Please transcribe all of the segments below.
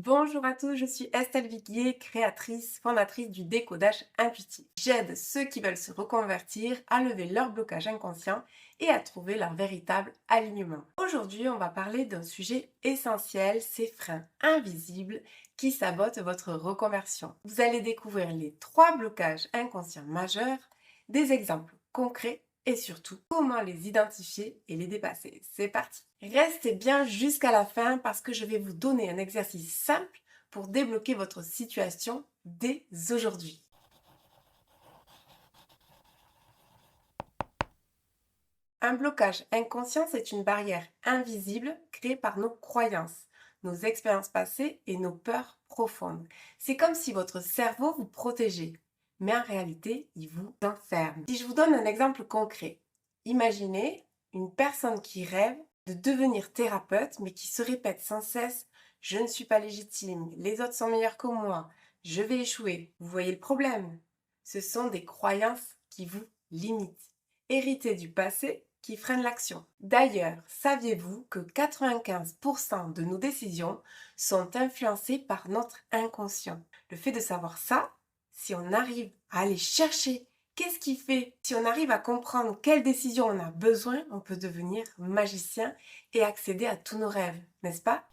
Bonjour à tous, je suis Estelle Viguier, créatrice, fondatrice du décodage intuitif. J'aide ceux qui veulent se reconvertir à lever leur blocage inconscient et à trouver leur véritable alignement. Aujourd'hui, on va parler d'un sujet essentiel, ces freins invisibles qui sabotent votre reconversion. Vous allez découvrir les 3 blocages inconscients majeurs, des exemples concrets et surtout comment les identifier et les dépasser. C'est parti! Restez bien jusqu'à la fin parce que je vais vous donner un exercice simple pour débloquer votre situation dès aujourd'hui. Un blocage inconscient, c'est une barrière invisible créée par nos croyances, nos expériences passées et nos peurs profondes. C'est comme si votre cerveau vous protégeait, mais en réalité, il vous enferme. Si je vous donne un exemple concret, imaginez une personne qui rêve de devenir thérapeute, mais qui se répète sans cesse: je ne suis pas légitime, les autres sont meilleurs que moi, je vais échouer. Vous voyez le problème? Ce sont des croyances qui vous limitent, héritées du passé qui freinent l'action. D'ailleurs, saviez-vous que 95% de nos décisions sont influencées par notre inconscient? Le fait de savoir ça, si on arrive à aller chercher qu'est-ce qui fait, si on arrive à comprendre quelle décision on a besoin, on peut devenir magicien et accéder à tous nos rêves, n'est-ce pas?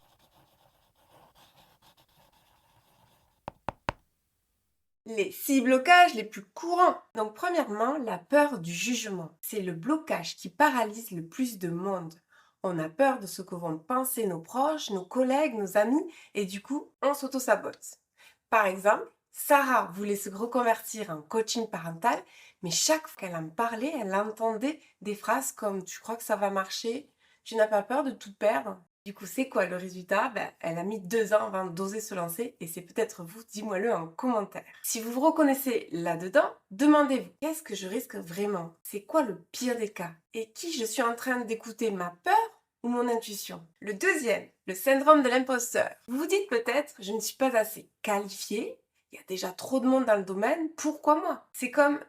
Les 6 blocages les plus courants. Donc premièrement, la peur du jugement. C'est le blocage qui paralyse le plus de monde. On a peur de ce que vont penser nos proches, nos collègues, nos amis, et du coup, on s'auto-sabote. Par exemple, Sarah voulait se reconvertir en coaching parental, mais chaque fois qu'elle en parlait, elle entendait des phrases comme: tu crois que ça va marcher? Tu n'as pas peur de tout perdre? Du coup, c'est quoi le résultat? Elle a mis 2 ans avant d'oser se lancer et c'est peut-être vous, dis-moi-le en commentaire. Si vous vous reconnaissez là-dedans, demandez-vous: qu'est-ce que je risque vraiment? C'est quoi le pire des cas? Et qui je suis en train d'écouter, ma peur ou mon intuition? Le deuxième, le syndrome de l'imposteur. Vous vous dites peut-être: je ne suis pas assez qualifié, il y a déjà trop de monde dans le domaine, pourquoi moi? C'est comme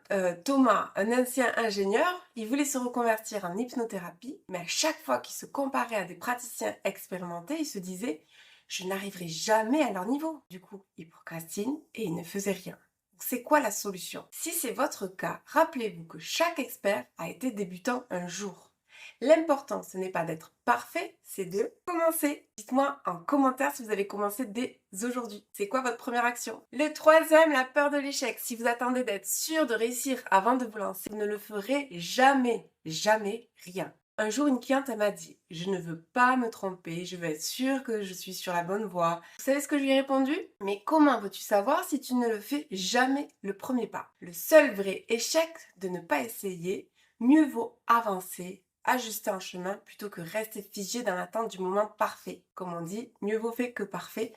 Thomas, un ancien ingénieur, il voulait se reconvertir en hypnothérapie, mais à chaque fois qu'il se comparait à des praticiens expérimentés, il se disait: je n'arriverai jamais à leur niveau. Du coup, il procrastine et il ne faisait rien. C'est quoi la solution? Si c'est votre cas, rappelez-vous que chaque expert a été débutant un jour. L'important, ce n'est pas d'être parfait, c'est de commencer. Dites-moi en commentaire si vous avez commencé dès aujourd'hui. C'est quoi votre première action? Le troisième, la peur de l'échec. Si vous attendez d'être sûr de réussir avant de vous lancer, vous ne le ferez jamais, jamais rien. Un jour, une cliente m'a dit: je ne veux pas me tromper, je veux être sûre que je suis sur la bonne voie. Vous savez ce que je lui ai répondu? Mais comment veux-tu savoir si tu ne le fais jamais le premier pas? Le seul vrai échec de ne pas essayer, mieux vaut avancer, ajuster un chemin plutôt que rester figé dans l'attente du moment parfait. Comme on dit, mieux vaut fait que parfait.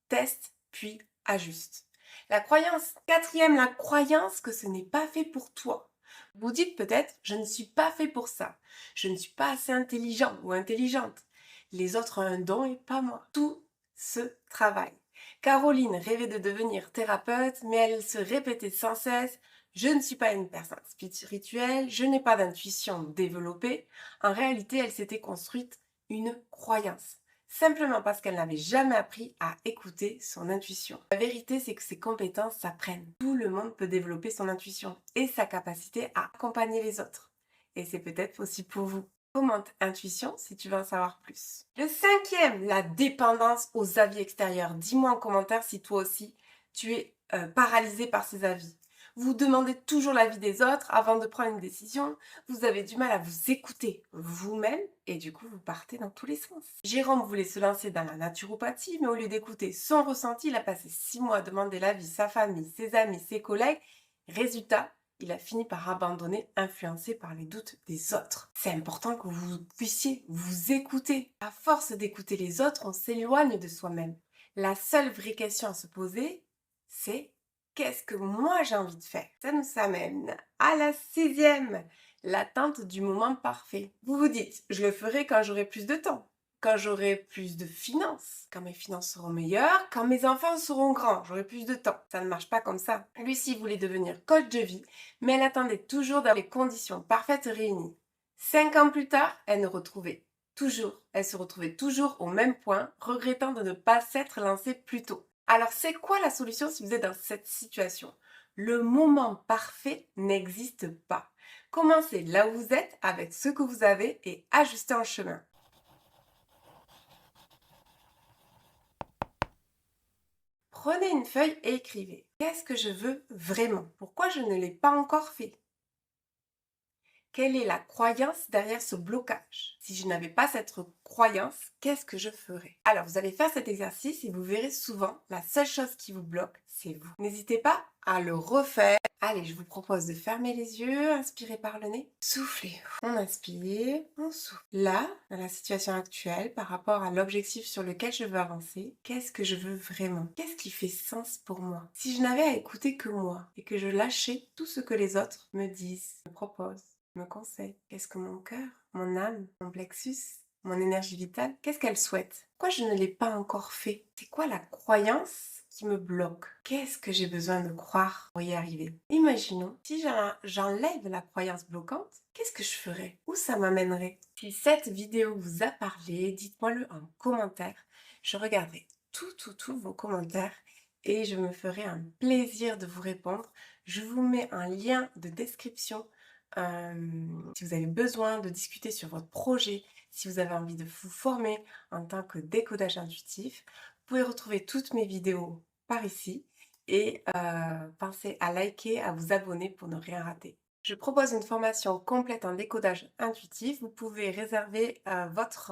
Teste, puis ajuste. La croyance. Quatrième, la croyance que ce n'est pas fait pour toi. Vous dites peut-être: je ne suis pas fait pour ça. Je ne suis pas assez intelligent ou intelligente. Les autres ont un don et pas moi. Tout se travaille. Caroline rêvait de devenir thérapeute, mais elle se répétait sans cesse: je ne suis pas une personne spirituelle, je n'ai pas d'intuition développée. En réalité, elle s'était construite une croyance, simplement parce qu'elle n'avait jamais appris à écouter son intuition. La vérité, c'est que ces compétences s'apprennent. Tout le monde peut développer son intuition et sa capacité à accompagner les autres. Et c'est peut-être possible pour vous. Commente intuition si tu veux en savoir plus. Le cinquième, la dépendance aux avis extérieurs. Dis-moi en commentaire si toi aussi tu es paralysé par ces avis. Vous demandez toujours l'avis des autres avant de prendre une décision. Vous avez du mal à vous écouter vous-même et du coup, vous partez dans tous les sens. Jérôme voulait se lancer dans la naturopathie, mais au lieu d'écouter son ressenti, il a passé 6 mois à demander l'avis de sa famille, ses amis, ses collègues. Résultat, il a fini par abandonner, influencé par les doutes des autres. C'est important que vous puissiez vous écouter. À force d'écouter les autres, on s'éloigne de soi-même. La seule vraie question à se poser, c'est: qu'est-ce que moi j'ai envie de faire? Ça nous amène à la sixième, l'attente du moment parfait. Vous vous dites: je le ferai quand j'aurai plus de temps, quand j'aurai plus de finances, quand mes finances seront meilleures, quand mes enfants seront grands, j'aurai plus de temps. Ça ne marche pas comme ça. Lucie voulait devenir coach de vie, mais elle attendait toujours dans les conditions parfaites réunies. 5 ans plus tard, elle ne retrouvait toujours. Elle se retrouvait toujours au même point, regrettant de ne pas s'être lancée plus tôt. Alors c'est quoi la solution si vous êtes dans cette situation? Le moment parfait n'existe pas. Commencez là où vous êtes avec ce que vous avez et ajustez en chemin. Prenez une feuille et écrivez. Qu'est-ce que je veux vraiment? Pourquoi je ne l'ai pas encore fait? Quelle est la croyance derrière ce blocage? Si je n'avais pas cette croyance, qu'est-ce que je ferais? Alors, vous allez faire cet exercice et vous verrez souvent, la seule chose qui vous bloque, c'est vous. N'hésitez pas à le refaire. Allez, je vous propose de fermer les yeux, inspirez par le nez, soufflez. On inspire, on souffle. Là, dans la situation actuelle, par rapport à l'objectif sur lequel je veux avancer, qu'est-ce que je veux vraiment? Qu'est-ce qui fait sens pour moi? Si je n'avais à écouter que moi et que je lâchais tout ce que les autres me disent, me proposent, me conseille. Qu'est-ce que mon cœur, mon âme, mon plexus, mon énergie vitale, qu'est-ce qu'elle souhaite? Pourquoi je ne l'ai pas encore fait? C'est quoi la croyance qui me bloque? Qu'est-ce que j'ai besoin de croire pour y arriver? Imaginons, si j'enlève la croyance bloquante, qu'est-ce que je ferais? Où ça m'amènerait? Si cette vidéo vous a parlé, dites-moi-le en commentaire. Je regarderai tous vos commentaires et je me ferai un plaisir de vous répondre. Je vous mets un lien de description si vous avez besoin de discuter sur votre projet, si vous avez envie de vous former en tant que décodage intuitif, vous pouvez retrouver toutes mes vidéos par ici et pensez à liker, à vous abonner pour ne rien rater. Je propose une formation complète en décodage intuitif. Vous pouvez réserver votre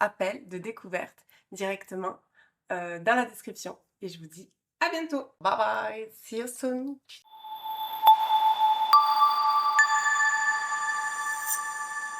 appel de découverte directement dans la description. Et je vous dis à bientôt. Bye bye. See you soon.